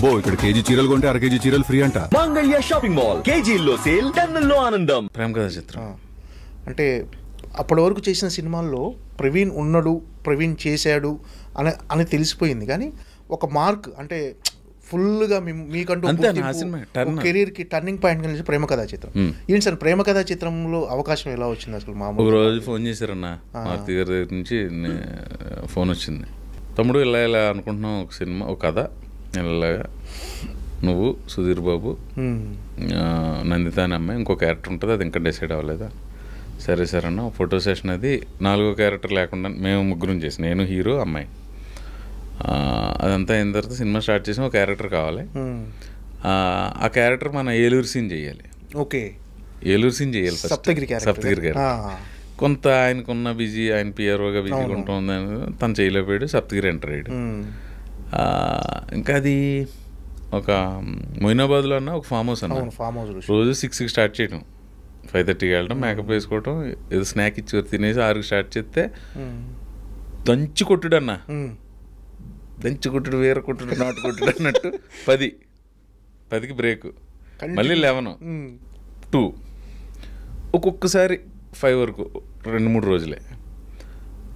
అబ్బో ఇక్కడ కేజీ చీరలు కొంటే అర కేజీ చీరలు ఫ్రీ అంట. మంగళ్య షాపింగ్ మాల్, కేజీల్లో సేల్, టన్నుల్లో ఆనందం. ప్రేమ కథా చిత్రం అంటే అప్పటి వరకు చేసిన సినిమాల్లో ప్రవీణ్ ఉన్నాడు, ప్రవీణ్ చేశాడు అని తెలిసిపోయింది. కానీ ఒక మార్క్ అంటే ఫుల్గా మీకంటూ కెరీర్కి టర్నింగ్ పాయింట్ కలిసి ప్రేమ కథా చిత్రం. ఏంటి సార్ ప్రేమ కథా చిత్రంలో అవకాశం ఎలా వచ్చింది అసలు? ఒక రోజు ఫోన్ చేశారన్న మారుతి గారి దగ్గర నుంచి ఫోన్ వచ్చింది. తమ్ముడు ఇలా ఇలా అనుకుంటున్నాం ఒక సినిమా, ఒక కథ, ఇలాగా నువ్వు, సుధీర్ బాబు, నందిత అనే అమ్మాయి, ఇంకో క్యారెక్టర్ ఉంటుంది, అది ఇంకా డిసైడ్ అవ్వలేదా? సరే సరే అన్న. ఫోటో సెషన్ అది 4వ క్యారెక్టర్ లేకుండా మేము ముగ్గురం చేసి, నేను హీరో అమ్మాయి, అదంతా అయిన తర్వాత సినిమా స్టార్ట్ చేసి ఒక క్యారెక్టర్ కావాలి. ఆ క్యారెక్టర్ మన ఏలూరు సీన్ చేయాలి. ఓకే, ఏలూరు సీన్ చేయాలి. సప్తగిరి క్యారెక్టర్ కొంత ఆయనకున్న బిజీ, ఆయన పిఆర్ఓగా బిజీగా ఉంటుందని తను చేయలేకపోయాడు. సప్తగిరి ఎంటర్ అయ్యాడు. ఇంకా అది ఒక మొయినాబాద్లో అన్న ఒక ఫామ్ హౌస్ అన్న. రోజు 6కి స్టార్ట్ చేయడం, 5:30కి వెళ్ళడం, మేకప్ వేసుకోవడం, ఏదో స్నాక్ ఇచ్చి తినేసి 6కి స్టార్ట్ చేస్తే దంచి కొట్టుడు అన్న. దంచి కొట్టుడు, వేర కొట్టుడు, నాటు కొట్టుడు అన్నట్టు 10కి బ్రేక్, మళ్ళీ 11, 2, ఒక్కొక్కసారి 5 వరకు 2-3 రోజులే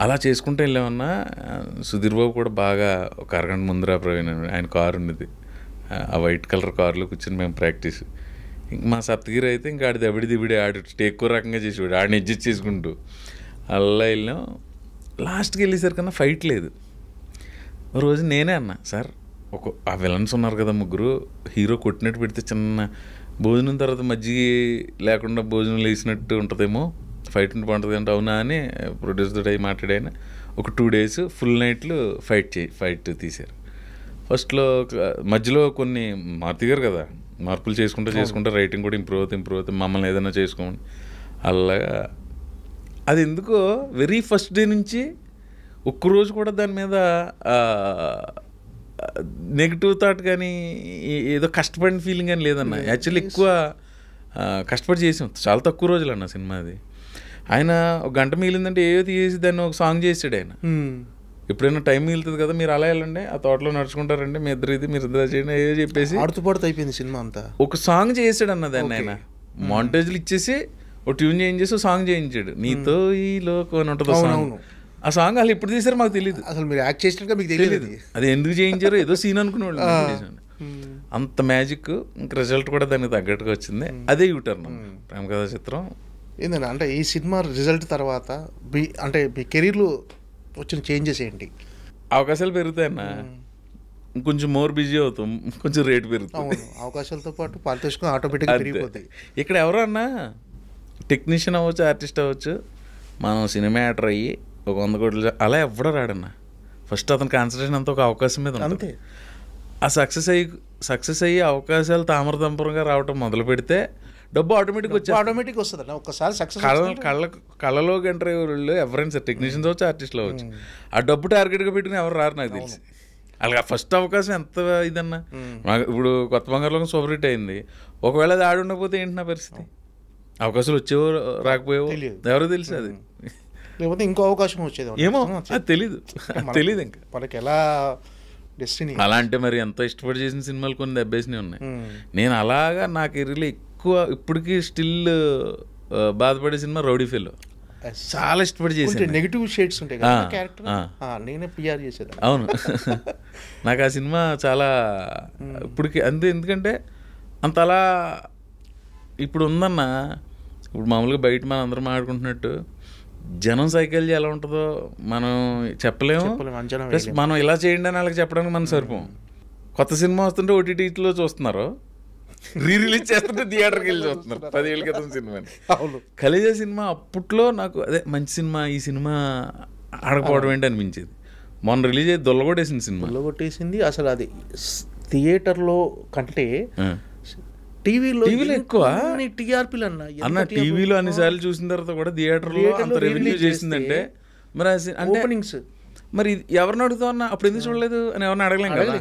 అలా చేసుకుంటూ వెళ్ళామన్నా. సుధీర్ బాబు కూడా బాగా ఒక అరగంట ముందర ప్రవీణ్, ఆయన కారు ఉన్నది, ఆ వైట్ కలర్ కారులో కూర్చొని మేము ప్రాక్టీస్. ఇంక మా సప్తగిరి అయితే ఇంకా ఆడి దబిడి ఆడు ఎక్కువ రకంగా చేసేవాడు, ఆడిని అడ్జస్ట్ చేసుకుంటూ అలా వెళ్ళాం. లాస్ట్కి వెళ్ళేసరికన్నా ఫైట్ లేదు. రోజు నేనే అన్నా, సార్ ఆ విలన్స్ ఉన్నారు కదా ముగ్గురు, హీరో కొట్టినట్టు పెడితే చిన్న భోజనం తర్వాత మజ్జిగ లేకుండా భోజనం లేచినట్టు ఉంటుందేమో, ఫైట్ ఉంటే బాగుంటుంది అంటే అవునా అని ప్రొడ్యూసర్ అయ్యి మాట్లాడాయన. ఒక 2 days ఫుల్ నైట్లు ఫైట్ తీశారు. ఫస్ట్లో మధ్యలో కొన్ని మారుతి గారు కదా, మార్పులు చేసుకుంటే రైటింగ్ కూడా ఇంప్రూవ్ అవుతుంది, మమ్మల్ని ఏదైనా చేసుకోమని. అలాగా అది ఎందుకో వెరీ ఫస్ట్ డే నుంచి ఒక్కరోజు కూడా దాని మీద నెగిటివ్ థాట్ కానీ ఏదో కష్టపడిన ఫీలింగ్ అని లేదన్న. యాక్చువల్లీ ఎక్కువ కష్టపడి చేసాం, చాలా తక్కువ రోజులు అన్న సినిమా అది. ఆయన ఒక గంట మిగిలిందంటే ఏదో తీసి దాన్ని ఒక సాంగ్ చేసాడు ఆయన. ఎప్పుడైనా టైం మిగులుతుంది కదా, మీరు అలా వెళ్ళండి, ఆ తోటలో నడుచుకుంటారండి, మీ ఇద్దరు చేయండి ఏదో చెప్పేసి ఆడుతూ అయిపోయింది సినిమా అంతా. ఒక సాంగ్ చేసాడు అన్న దాన్ని. ఆయన మాంటేజ్లు ఇచ్చేసి ఒక ట్యూన్ చేయించేసి సాంగ్ చేయించాడు, నీతో ఈ లోకం అని ఉంటుంది సాంగ్. ఆ సాంగ్ వాళ్ళు ఎప్పుడు తీసారో మాకు తెలియదు, అసలు మీరు యాక్ట్ చేసినట్టుగా మీకు తెలియదు అది ఎందుకు చేయించారో, ఏదో సీన్ అనుకునేవాళ్ళు. అంత మ్యాజిక్. ఇంకా రిజల్ట్ కూడా దానికి తగ్గట్టుగా వచ్చింది. అదే యూటర్న్ ప్రేమ కథా చిత్రం. ఏంటంటే అంటే ఈ సినిమా రిజల్ట్ తర్వాత అంటే మీ కెరీర్లో వచ్చిన చేంజెస్ ఏంటి? అవకాశాలు పెరుగుతాయన్న, కొంచెం మోర్ బిజీ అవుతాం, కొంచెం రేటు పెరుగుతుంది. అవకాశాలతో పాటు పారితోషికం ఆటోమేటిక్గా పెరిగిపోతాయి. ఇక్కడ ఎవరో అన్నా టెక్నీషియన్ అవ్వచ్చు, ఆర్టిస్ట్ అవ్వచ్చు, మనం సినిమా యాక్టర్ అయ్యి ఒక 100 కోట్లు అలా ఎవడో రాడన్న. ఫస్ట్ అతని కాన్సన్ట్రేషన్ అంతా ఒక అవకాశం మీద ఉంటుంది. ఆ సక్సెస్ అయ్యి అవకాశాలు తామరతంపరంగా రావటం మొదలు పెడితే డబ్బు ఆటోమేటిక్ వస్తుంది. ఒక్కసారి సక్సెస్ కళ్ళలోకి ఎంటర్ అయ్యే వాళ్ళు ఎవరైనా సార్, టెక్నీషియన్స్ అవచ్చు, ఆర్టిస్టులు అవ్వచ్చు, ఆ డబ్బు టార్గెట్గా పెట్టుకుని ఎవరు రారు నాకు తెలిసి. అలాగే ఫస్ట్ అవకాశం ఎంత ఇదన్నా. నాకు ఇప్పుడు కొత్త బంగారులో సూపర్ హిట్ అయింది, ఒకవేళ అది ఆడి ఉండకపోతే ఏంటి నా పరిస్థితి? అవకాశాలు వచ్చేవో రాకపోయేవో ఎవరో తెలుసు. అది లేకపోతే ఇంకో అవకాశం వచ్చేది ఏమో అది తెలీదు ఇంకా మనకి ఎలా డెస్టినీ. అలా అంటే మరి ఎంతో ఇష్టపడి చేసిన సినిమాలు కొన్ని దెబ్బేసినవి ఉన్నాయి. నేను అలాగా నా కెరీర్లో ఎక్కువ ఇప్పటికీ స్టిల్ బాధపడే సినిమా రౌడీ ఫెలో. చాలా ఇష్టపడి చేసాను. నెగిటివ్ షేడ్స్ ఉంటాయి కదా క్యారెక్టర్, నేనే పిఆర్ చేసేది. అవును, నాకు ఆ సినిమా చాలా ఇప్పటికి అంతే. ఎందుకంటే అంత అలా ఇప్పుడు ఉందన్న. ఇప్పుడు మామూలుగా బయట మనం అందరం మాట్లాడుకుంటున్నట్టు జనం సైకాలజీ ఎలా ఉంటుందో మనం చెప్పలేము. ప్లస్ మనం ఇలా చేయండి అని వాళ్ళకి చెప్పడానికి మనం సరిపోం. కొత్త సినిమా వస్తుంటే ఓటీటీలో చూస్తున్నారు, రిలీజ్ చేస్తుంటే థియేటర్కి వెళ్ళి చూస్తున్నారు. 10 ఏళ్ళ క్రితం సినిమాని. ఖలేజా సినిమా అప్పట్లో నాకు అదే మంచి సినిమా, ఈ సినిమా ఆడకపోవడం ఏంటి అనిపించేది. మొన్న రిలీజ్ అయ్యి దొల్లగొట్టేసింది సినిమా. దొల్లగొట్టేసింది అసలు. అది థియేటర్లో కంటే టీవీలో ఎక్కువ టీఆర్పీలు అన్న. టీవీలో అన్నిసార్లు చూసిన తర్వాత కూడా థియేటర్లో అంత రెవెన్యూ చేసిందంటే మరి ఓపెనింగ్స్ మరి ఎవరిని అడుగుతావు అన్న, అప్పుడు ఎందుకు చూడలేదు అని ఎవరిని అడగలేం కదా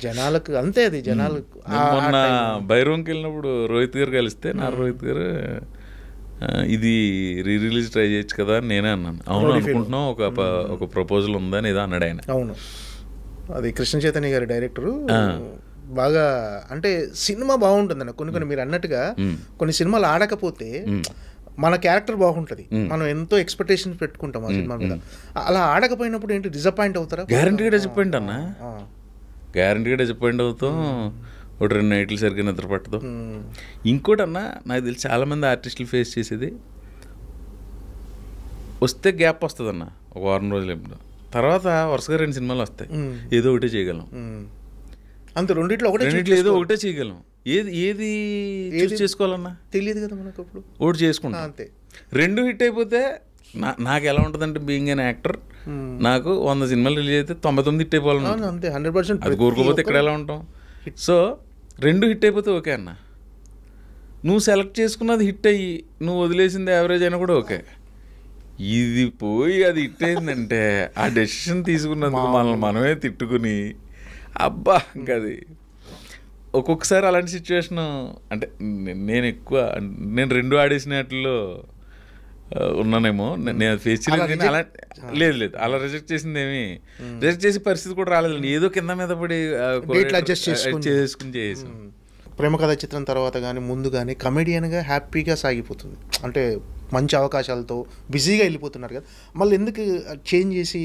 జనాలకు. అంతే అది జనాలకు. మొన్న బైరూమ్కి వెళ్ళినప్పుడు రోహిత్ గారు కలిస్తే, నా రోహిత్ గారు ఇది రిలీజ్ ట్రై చేయొచ్చు కదా అని నేనే అన్నాను. అవును అనుకుంటున్నాం, ఒక ప్రపోజల్ ఉందని ఏదో అన్నాడు ఆయన. అవును, అది కృష్ణ చైతన్య గారి డైరెక్టరు బాగా అంటే సినిమా బాగుంటుందన్న కొన్ని మీరు అన్నట్టుగా కొన్ని సినిమాలు ఆడకపోతే మన క్యారెక్టర్ బాగుంటుంది, మనం ఎంతో ఎక్స్పెక్టేషన్ పెట్టుకుంటాం ఆ సినిమా మీద. అలా ఆడకపోయినప్పుడు ఏంటి డిసప్పాయింట్ అవుతారా? గ్యారంటీగా డిసప్పాయింట్ అన్న, గ్యారంటీగా డిసప్పాయింట్ అవుతాం. ఒక 2 నైట్లు సరిగ్గా నిద్ర పట్టదు. ఇంకోటి అన్న, నాకు తెలిసి చాలామంది ఆర్టిస్టులు ఫేస్ చేసేది, వస్తే గ్యాప్ వస్తుంది అన్న, ఒక వారం రోజులు ఎప్పుడు, తర్వాత వరుసగా 2 సినిమాలు వస్తాయి, ఏదో ఒకటే చేయగలం. అంతే, రెండిట్లో ఏదో ఒకటే చేయగలం. ఏది చూస్ చేసుకోవాలన్నా తెలియదు కదా మనకు. అప్పుడు ఒకటి చేసుకుంటా అంతే. 2 హిట్ అయిపోతే నాకు ఎలా ఉంటుందంటే, బీయింగ్ అన్ యాక్టర్, నాకు 100 సినిమాలు రిలీజ్ అయితే 99 హిట్ అయిపోవాలి అంతే, 100%. అది కోరుకోపోతే ఇక్కడ ఎలా ఉంటాం? సో 2 హిట్ అయిపోతే ఓకే అన్న. నువ్వు సెలెక్ట్ చేసుకున్నది హిట్ అయ్యి నువ్వు వదిలేసింది యావరేజ్ అయినా కూడా ఓకే. ఇది పోయి అది హిట్ అయిందంటే ఆ డెసిషన్ తీసుకున్నందుకు మనల్ని మనమే తిట్టుకుని అబ్బా ఇంకా అది ఒక్కొక్కసారి అలాంటి సిచ్యువేషన్. అంటే నేను 2 ఆడేసినట్లో ఉన్నానేమో, నేను ఫేస్ చేయలేదు. కానీ అలా లేదు అలా రిజెక్ట్ చేసింది ఏమి రిజెక్ట్ చేసే పరిస్థితి కూడా రాలేదండి. ఏదో కింద మీద పడి చేసుకుని చేసాం. ప్రేమ కథ చిత్రం తర్వాత కానీ ముందు కానీ కమెడియన్గా హ్యాపీగా సాగిపోతుంది, అంటే మంచి అవకాశాలతో బిజీగా వెళ్ళిపోతున్నారు కదా. మళ్ళీ ఎందుకు చేంజ్ చేసి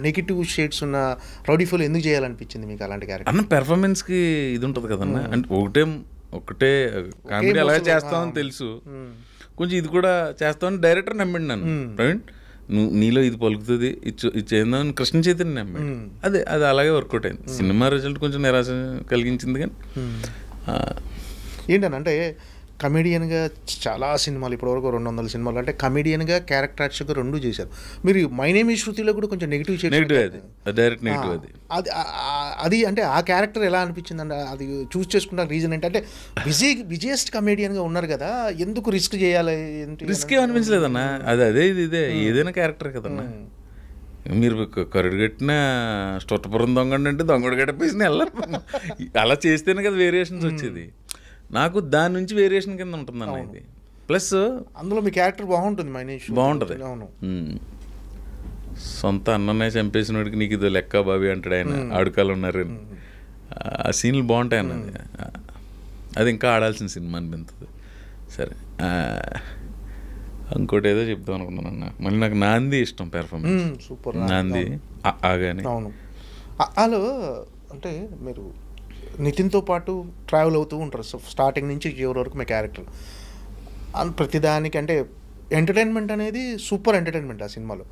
నెగిటివ్ షేడ్స్ ఉన్న రౌడీ ఫుల్ ఎందుకు చేయాలనిపించింది మీకు అలాంటి క్యారెక్టర్? అన్న పెర్ఫార్మెన్స్కి ఇది ఉంటుంది కదన్న, అంటే ఒకటే కామెడీ అలాగే చేస్తామని తెలుసు, కొంచెం ఇది కూడా చేస్తామని డైరెక్టర్ నమ్మిండి నన్ను. ప్రవీణ్ నీలో ఇది పలుకుతుంది, ఇది చేద్దామని కృష్ణ చైతన్య నమ్మాడు. అది అలాగే వర్కౌట్ అయింది. సినిమా రిజల్ట్ కొంచెం నిరాశ కలిగించింది, కానీ ఏంటనంటే కమెడియన్గా చాలా సినిమాలు ఇప్పటివరకు 200 సినిమాలు, అంటే కమెడియన్గా క్యారెక్టర్ యాక్టర్గా 2 చేశారు. మీరు మై నేమ్ ఈజ్ శృతిలో కూడా కొంచెం నెగిటివ్ డైరెక్ట్ నెగిటివ్ అది అంటే ఆ క్యారెక్టర్ ఎలా అనిపించింది అంటే అది చూస్ చేసుకున్న రీజన్ ఏంటంటే బిజియెస్ట్ కమెడియన్గా ఉన్నారు కదా, ఎందుకు రిస్క్ చేయాలి? రిస్క్ అనిపించలేదన్న, అదే ఏదైనా క్యారెక్టర్ కదన్నా. మీరు కరుడు కట్టిన స్టొట్టపురం దొంగండి అంటే దొంగడు గట్టపేసిన వెళ్ళరు, అలా చేస్తేనే కదా వేరియేషన్స్ వచ్చేది. నాకు దాని నుంచి వేరియేషన్ కింద ఉంటుంది అన్న ఇది. ప్లస్ అందులో మీ క్యారెక్టర్ బాగుంటుంది, బాగుంటుంది. సొంత అన్ననే చంపేసినోడికి నీకు ఇది లెక్క బాబీ అంటాడు ఆయన, ఆడుకాలు ఉన్నారు. ఆ సీన్లు బాగుంటాయి అన్నది. అది ఇంకా ఆడాల్సిన సినిమా అనిపిస్తుంది. సరే, ఇంకోటి ఏదో చెప్తాం అనుకున్నాను అన్న. మళ్ళీ నాకు నాంది ఇష్టం పెర్ఫార్మెన్స్. సూపర్ నాంది ఆగానే. అవును, అలో అంటే మీరు నితిన్తో పాటు ట్రావెల్ అవుతూ ఉంటారు స్టార్టింగ్ నుంచి చివరి వరకు మీ క్యారెక్టర్. ప్రతిదానికి అంటే ఎంటర్టైన్మెంట్ అనేది సూపర్ ఎంటర్టైన్మెంట్ ఆ సినిమాలో.